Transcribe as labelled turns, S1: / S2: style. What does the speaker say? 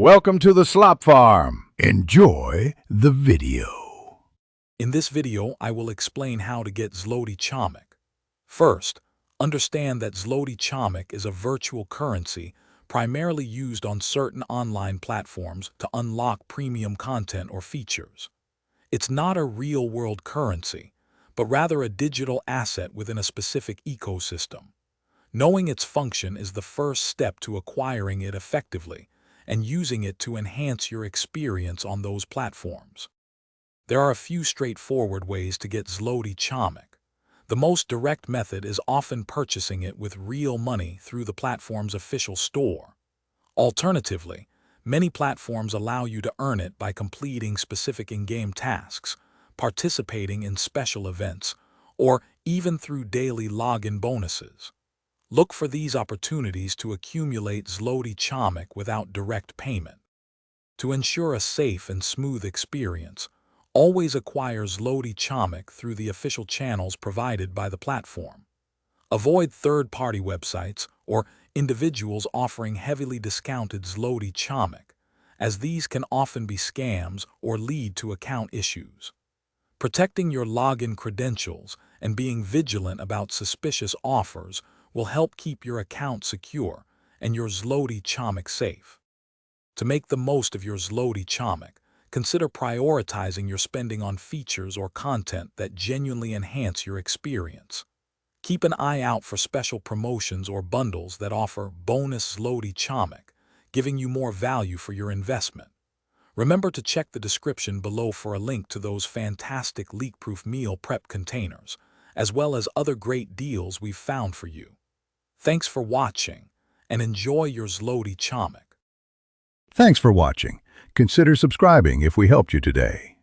S1: Welcome to the Slop Farm. Enjoy the video.
S2: In this video, I will explain how to get Zloty Chomik. First, understand that Zloty Chomik is a virtual currency primarily used on certain online platforms to unlock premium content or features. It's not a real-world currency, but rather a digital asset within a specific ecosystem. Knowing its function is the first step to acquiring it effectively and using it to enhance your experience on those platforms. There are a few straightforward ways to get Zloty Chomik. The most direct method is often purchasing it with real money through the platform's official store. Alternatively, many platforms allow you to earn it by completing specific in-game tasks, participating in special events, or even through daily login bonuses. Look for these opportunities to accumulate Zloty Chomik without direct payment. To ensure a safe and smooth experience, always acquire Zloty Chomik through the official channels provided by the platform. Avoid third-party websites or individuals offering heavily discounted Zloty Chomik, as these can often be scams or lead to account issues. Protecting your login credentials and being vigilant about suspicious offers will help keep your account secure and your Zloty Chomik safe. To make the most of your Zloty Chomik, consider prioritizing your spending on features or content that genuinely enhance your experience. Keep an eye out for special promotions or bundles that offer bonus Zloty Chomik, giving you more value for your investment. Remember to check the description below for a link to those fantastic leak-proof meal prep containers, as well as other great deals we've found for you. Thanks for watching, and enjoy your Zloty Chomik.
S1: Thanks for watching. Consider subscribing if we helped you today.